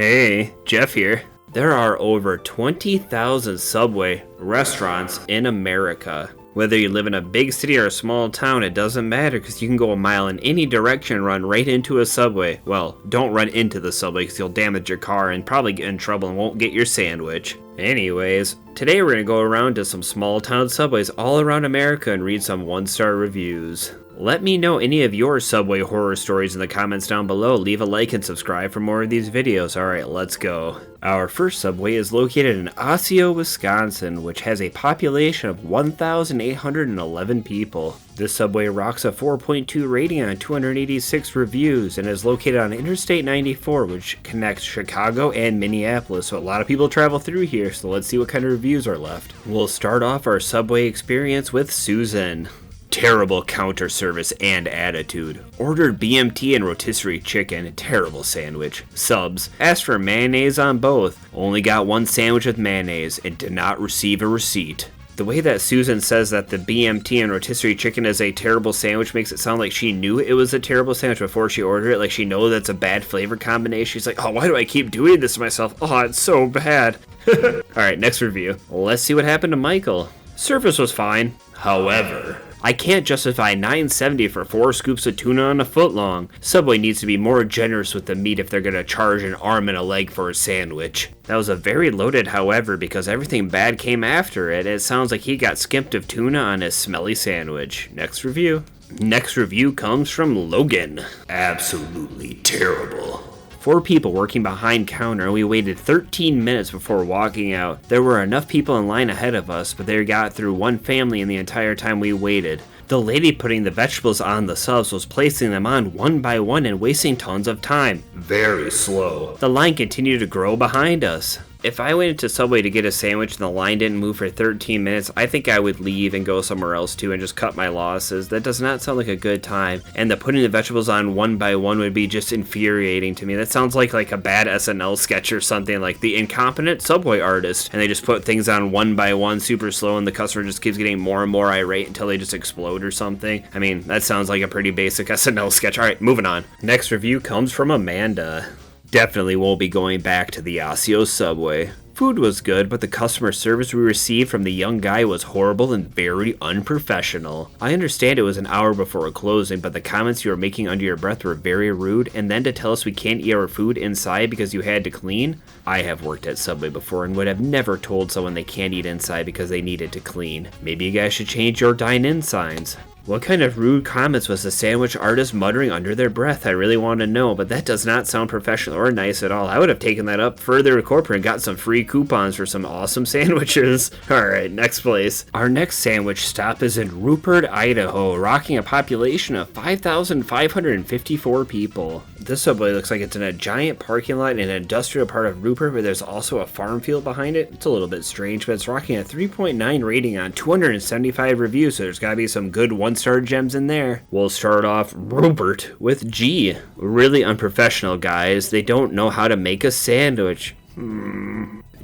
Hey, Jeff here. There are over 20,000 Subway restaurants in America. Whether you live in a big city or a small town, it doesn't matter because you can go a mile in any direction and run right into a Subway. Well, don't run into the Subway because you'll damage your car and probably get in trouble and won't get your sandwich. Anyways, today we're going to go around to some small town Subways all around America and read some 1-star reviews. Let me know any of your Subway horror stories in the comments down below. Leave a like and subscribe for more of these videos. Alright, let's go. Our first Subway is located in Osseo, Wisconsin, which has a population of 1,811 people. This Subway rocks a 4.2 rating on 286 reviews and is located on Interstate 94, which connects Chicago and Minneapolis, so a lot of people travel through here, so let's see what kind of reviews are left. We'll start off our Subway experience with Susan. Terrible counter service and attitude. Ordered BMT and rotisserie chicken. Terrible sandwich. Subs. Asked for mayonnaise on both. Only got one sandwich with mayonnaise and did not receive a receipt. The way that Susan says that the BMT and rotisserie chicken is a terrible sandwich makes it sound like she knew it was a terrible sandwich before she ordered it. Like she knows that's a bad flavor combination. She's like, oh, why do I keep doing this to myself? Oh, it's so bad. Alright, next review. Let's see what happened to Michael. Service was fine. However, I can't justify $9.70 for 4 scoops of tuna on a foot long. Subway needs to be more generous with the meat if they're gonna charge an arm and a leg for a sandwich. That was a very loaded however because everything bad came after it. It sounds like he got skimped of tuna on his smelly sandwich. Next review. Next review comes from Logan. Absolutely terrible. 4 people working behind counter and we waited 13 minutes before walking out. There were enough people in line ahead of us, but they got through one family in the entire time we waited. The lady putting the vegetables on the subs was placing them on one by one and wasting tons of time. Very slow. The line continued to grow behind us. If I went into Subway to get a sandwich and the line didn't move for 13 minutes, I think I would leave and go somewhere else too and just cut my losses. That does not sound like a good time. And the putting the vegetables on one by one would be just infuriating to me. That sounds like a bad SNL sketch or something, like the incompetent Subway artist. And they just put things on one by one super slow and the customer just keeps getting more and more irate until they just explode or something. I mean, that sounds like a pretty basic SNL sketch. Alright, moving on. Next review comes from Amanda. Definitely won't be going back to the Osseo Subway. Food was good, but the customer service we received from the young guy was horrible and very unprofessional. I understand it was an hour before closing, but the comments you were making under your breath were very rude, and then to tell us we can't eat our food inside because you had to clean? I have worked at Subway before and would have never told someone they can't eat inside because they needed to clean. Maybe you guys should change your dine-in signs. What kind of rude comments was the sandwich artist muttering under their breath? I really want to know, but that does not sound professional or nice at all. I would have taken that up further to corporate and got some free coupons for some awesome sandwiches. Alright, next place. Our next sandwich stop is in Rupert, Idaho, rocking a population of 5,554 people. This Subway looks like it's in a giant parking lot in an industrial part of Rupert, but there's also a farm field behind it. It's a little bit strange, but it's rocking a 3.9 rating on 275 reviews, so there's gotta be some good 1-star gems in there. We'll start off Rupert with G. Really unprofessional, guys. They don't know how to make a sandwich.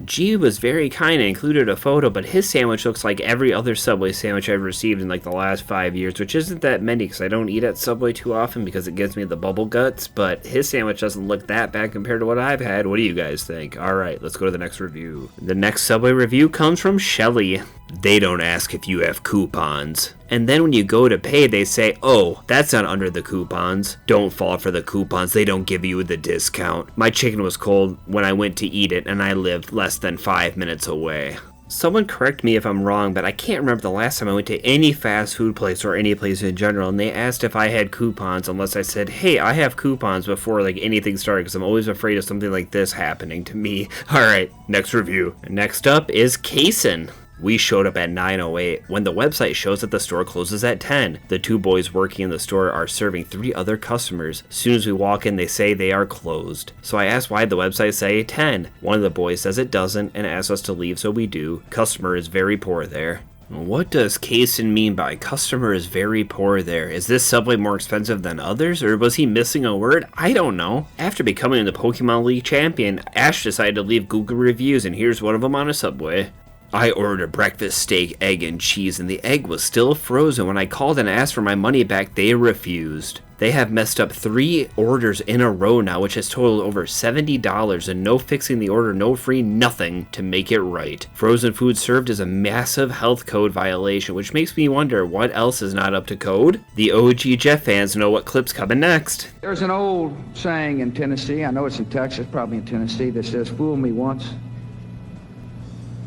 G was very kind and included a photo, but his sandwich looks like every other Subway sandwich I've received in like the last 5 years, which isn't that many because I don't eat at Subway too often because it gives me the bubble guts, but his sandwich doesn't look that bad compared to what I've had. What do you guys think? Alright, let's go to the next review. The next Subway review comes from Shelly. They don't ask if you have coupons. And then when you go to pay, they say, oh, that's not under the coupons. Don't fall for the coupons. They don't give you the discount. My chicken was cold when I went to eat it, and I lived less than 5 minutes away. Someone correct me if I'm wrong, but I can't remember the last time I went to any fast food place or any place in general, and they asked if I had coupons unless I said, hey, I have coupons before like anything started, because I'm always afraid of something like this happening to me. Alright, next review. Next up is Kaysen. We showed up at 9:08 when the website shows that the store closes at 10. The 2 boys working in the store are serving 3 other customers. As soon as we walk in, they say they are closed. So I asked why the website say 10. One of the boys says it doesn't and asks us to leave, so we do. Customer is very poor there. What does Kaysen mean by customer is very poor there? Is this Subway more expensive than others, or was he missing a word? I don't know. After becoming the Pokemon League champion, Ash decided to leave Google reviews, and here's one of them on a Subway. I ordered a breakfast steak, egg, and cheese, and the egg was still frozen. When I called and asked for my money back, they refused. They have messed up 3 orders in a row now, which has totaled over $70, and no fixing the order, no free, nothing to make it right. Frozen food served as a massive health code violation, which makes me wonder what else is not up to code? The OG Jeff fans know what clip's coming next. There's an old saying in Tennessee, I know it's in Texas, probably in Tennessee, that says, "Fool me once,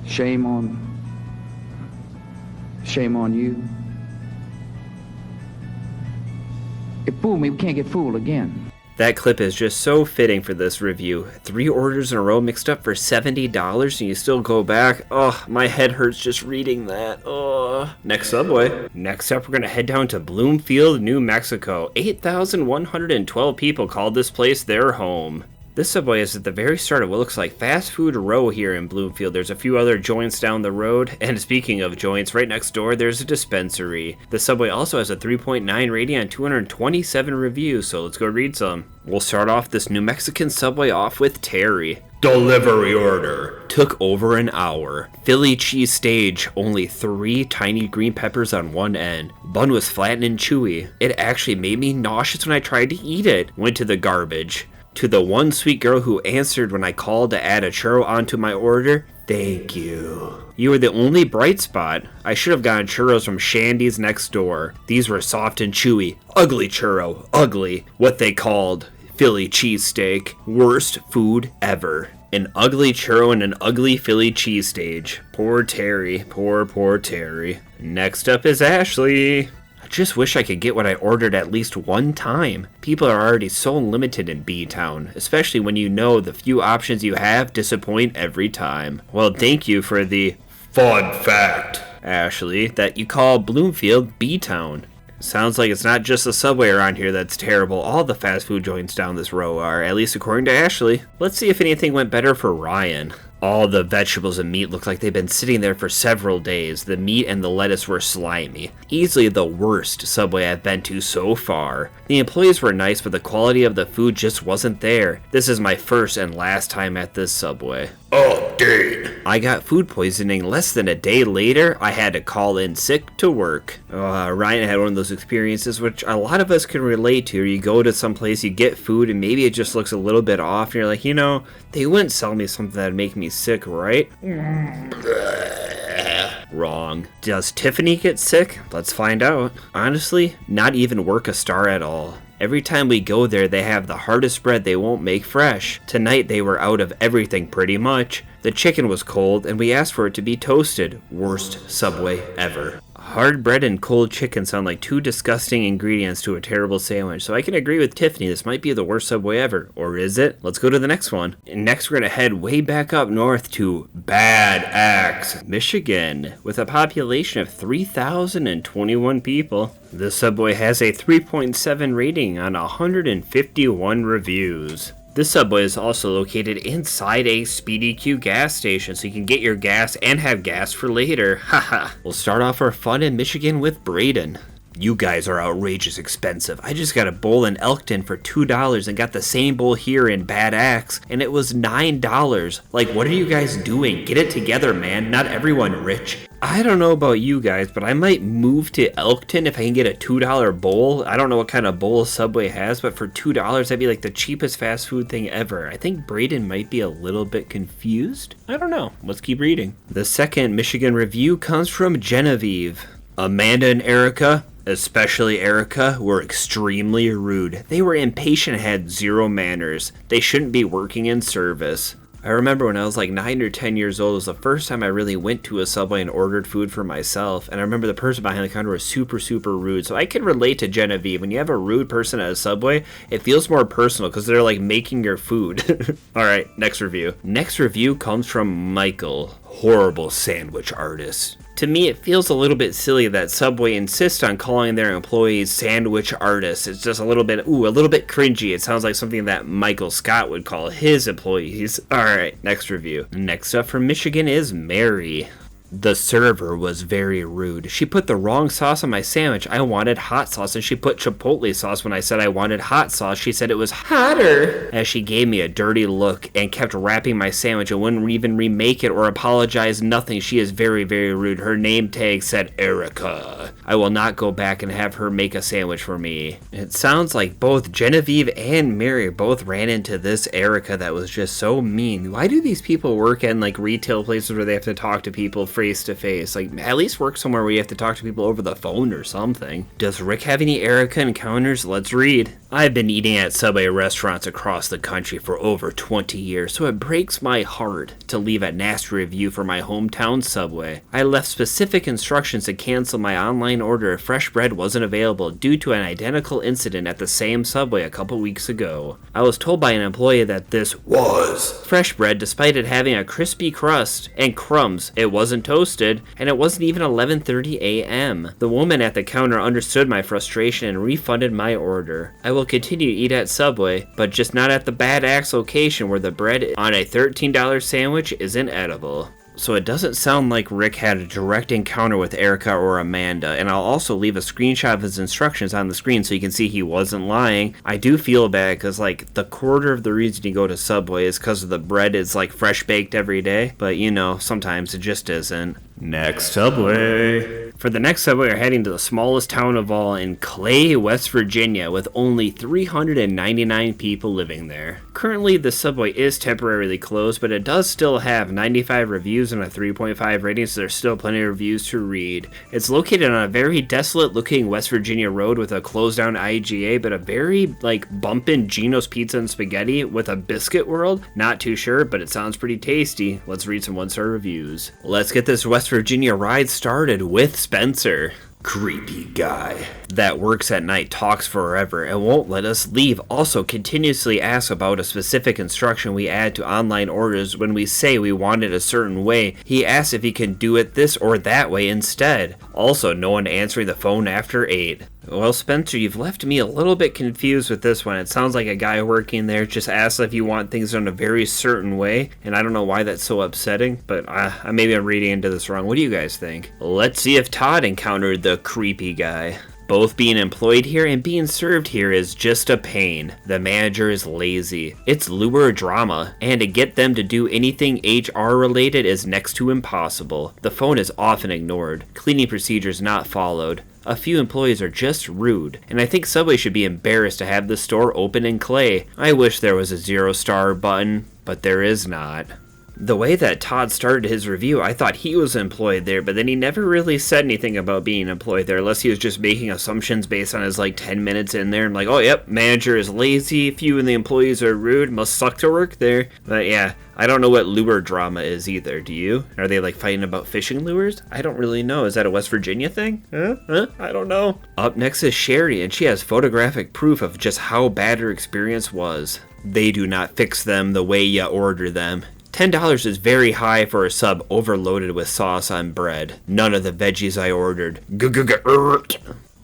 shame on you." If fool me, we can't get fooled again. That clip is just so fitting for this review. 3 orders in a row mixed up for $70 and you still go back. Oh, my head hurts just reading that. Oh. Next Subway. Next up, we're going to head down to Bloomfield, New Mexico. 8,112 people called this place their home. This Subway is at the very start of what looks like fast food row here in Bloomfield. There's a few other joints down the road, and speaking of joints, right next door there's a dispensary. The Subway also has a 3.9 rating on 227 reviews, so let's go read some. We'll start off this New Mexican Subway off with Terry. Delivery order. Took over an hour. Philly cheese stage, only 3 tiny green peppers on one end. Bun was flat and chewy. It actually made me nauseous when I tried to eat it. Went to the garbage. To the one sweet girl who answered when I called to add a churro onto my order, thank you. You were the only bright spot. I should have gotten churros from Shandy's next door. These were soft and chewy. Ugly churro. Ugly. What they called Philly cheesesteak. Worst food ever. An ugly churro and an ugly Philly cheesesteak. Poor Terry. Poor Terry. Next up is Ashley. Just wish I could get what I ordered at least one time. People are already so limited in B-Town, especially when you know the few options you have disappoint every time. Well, thank you for the fun fact, Ashley, that you call Bloomfield B-Town. Sounds like it's not just the Subway around here that's terrible. All the fast food joints down this row are, at least according to Ashley. Let's see if anything went better for Ryan. All the vegetables and meat look like they've been sitting there for several days. The meat and the lettuce were slimy. Easily the worst Subway I've been to so far. The employees were nice, but the quality of the food just wasn't there. This is my first and last time at this Subway. Oh, dang. I got food poisoning less than a day later. I had to call in sick to work. Ryan had one of those experiences which a lot of us can relate to. You go to some place, you get food, and maybe it just looks a little bit off, and you're like, they wouldn't sell me something that'd make me sick, right? Wrong. Does Tiffany get sick? Let's find out. Honestly, not even work a star at all. Every time we go there, they have the hardest bread they won't make fresh. Tonight, they were out of everything pretty much. The chicken was cold, and we asked for it to be toasted. Worst Subway ever. Hard bread and cold chicken sound like 2 disgusting ingredients to a terrible sandwich, so I can agree with Tiffany, this might be the worst Subway ever. Or is it? Let's go to the next one. And next we're going to head way back up north to Bad Axe, Michigan, with a population of 3,021 people. The Subway has a 3.7 rating on 151 reviews. This Subway is also located inside a Speedy Q gas station, so you can get your gas and have gas for later. Haha. We'll start off our fun in Michigan with Braden. You guys are outrageous expensive. I just got a bowl in Elkton for $2 and got the same bowl here in Bad Axe, and it was $9. Like, what are you guys doing? Get it together, man. Not everyone rich. I don't know about you guys, but I might move to Elkton if I can get a $2 bowl. I don't know what kind of bowl Subway has, but for $2, that'd be like the cheapest fast food thing ever. I think Braden might be a little bit confused. I don't know. Let's keep reading. The second Michigan review comes from Genevieve. Amanda and Erica, especially Erica, were extremely rude. They were impatient and had zero manners. They shouldn't be working in service. I remember when I was like 9 or 10 years old, it was the first time I really went to a Subway and ordered food for myself, and I remember the person behind the counter was super rude, so I can relate to Genevieve. When you have a rude person at a Subway, it feels more personal because they're like making your food. Alright, next review. Next review comes from Michael. Horrible sandwich artist. To me, it feels a little bit silly that Subway insists on calling their employees sandwich artists. It's just a little bit cringy. It sounds like something that Michael Scott would call his employees. Alright, next review. Next up from Michigan is Mary. The server was very rude. She put the wrong sauce on my sandwich. I wanted hot sauce, and she put chipotle sauce when I said I wanted hot sauce. She said it was hotter. As she gave me a dirty look and kept wrapping my sandwich and wouldn't even remake it or apologize, nothing. She is very, very rude. Her name tag said Erica. I will not go back and have her make a sandwich for me. It sounds like both Genevieve and Mary both ran into this Erica that was just so mean. Why do these people work in like retail places where they have to talk to people face to face? Like, at least work somewhere where you have to talk to people over the phone or something. Does Rick have any Erica encounters? Let's read. I've been eating at Subway restaurants across the country for over 20 years, so it breaks my heart to leave a nasty review for my hometown Subway. I left specific instructions to cancel my online order if fresh bread wasn't available due to an identical incident at the same Subway a couple weeks ago. I was told by an employee that this was fresh bread despite it having a crispy crust and crumbs. It wasn't toasted, and it wasn't even 11:30 a.m. The woman at the counter understood my frustration and refunded my order. I will continue to eat at Subway, but just not at the Bad Axe location where the bread on a $13 sandwich isn't edible. So it doesn't sound like Rick had a direct encounter with Erica or Amanda, and I'll also leave a screenshot of his instructions on the screen so you can see he wasn't lying. I do feel bad because like the quarter of the reason you go to Subway is because of the bread is like fresh baked every day, but you know, sometimes it just isn't. Next Subway. For the next Subway, we're heading to the smallest town of all in Clay, West Virginia, with only 399 people living there. Currently, the Subway is temporarily closed, but it does still have 95 reviews and a 3.5 rating, so there's still plenty of reviews to read. It's located on a very desolate-looking West Virginia road with a closed-down IGA, but a very, bumpin' Geno's Pizza and Spaghetti with a biscuit world. Not too sure, but it sounds pretty tasty. Let's read some one-star reviews. Let's get this West Virginia ride started with Spencer. Creepy guy that works at night, talks forever, and won't let us leave. Also continuously asks about a specific instruction we add to online orders when we say we want it a certain way. He asks if he can do it this or that way instead. Also, no one answering the phone after 8. Well, Spencer, you've left me a little bit confused with this one. It sounds like a guy working there just asks if you want things done a very certain way, and I don't know why that's so upsetting, but maybe I'm reading into this wrong. What do you guys think? Let's see if Todd encountered the creepy guy. Both being employed here and being served here is just a pain. The manager is lazy. It's lure drama, and to get them to do anything HR related is next to impossible. The phone is often ignored. Cleaning procedures not followed. A few employees are just rude, and I think Subway should be embarrassed to have the store open in Clay. I wish there was a 0-star button, but there is not. The way that Todd started his review, I thought he was employed there, but then he never really said anything about being employed there, unless he was just making assumptions based on his 10 minutes in there. I'm like, oh yep, manager is lazy, few of the employees are rude, must suck to work there. But yeah, I don't know what lure drama is either, do you? Are they fighting about fishing lures? I don't really know. Is that a West Virginia thing? I don't know. Up next is Sherry, and she has photographic proof of just how bad her experience was. They do not fix them the way you order them. $10 is very high for a sub overloaded with sauce on bread. None of the veggies I ordered.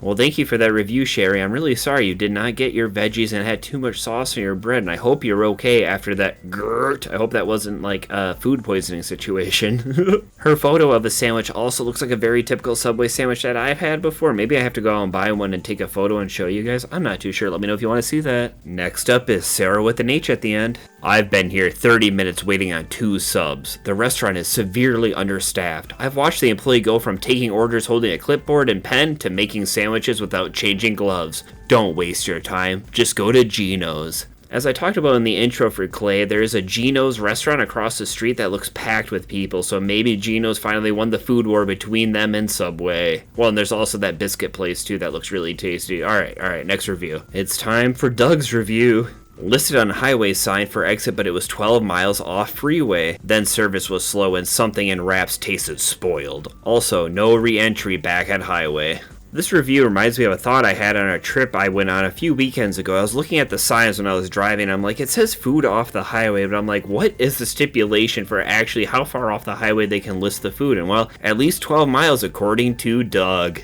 Well, thank you for that review, Sherry. I'm really sorry you did not get your veggies and had too much sauce on your bread, and I hope you're okay after that I hope that wasn't a food poisoning situation. Her photo of the sandwich also looks like a very typical Subway sandwich that I've had before. Maybe I have to go out and buy one and take a photo and show you guys. I'm not too sure. Let me know if you want to see that. Next up is Sarah with an H at the end. I've been here 30 minutes waiting on 2 subs. The restaurant is severely understaffed. I've watched the employee go from taking orders holding a clipboard and pen to making sandwiches without changing gloves. Don't waste your time. Just go to Geno's. As I talked about in the intro for Clay, there is a Geno's restaurant across the street that looks packed with people, so maybe Geno's finally won the food war between them and Subway. Well, and there's also that biscuit place too that looks really tasty. Alright, next review. It's time for Doug's review. Listed on highway sign for exit, but it was 12 miles off freeway. Then service was slow and something in wraps tasted spoiled. Also, no re-entry back at highway. This review reminds me of a thought I had on a trip I went on a few weekends ago. I was looking at the signs when I was driving. I'm like, it says food off the highway, but I'm like, what is the stipulation for actually how far off the highway they can list the food? And well, at least 12 miles according to Doug.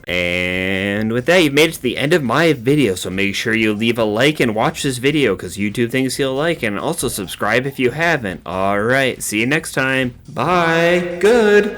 And with that, you've made it to the end of my video, so make sure you leave a like and watch this video because YouTube thinks you'll like, and also subscribe if you haven't. Alright, see you next time. Bye. Good.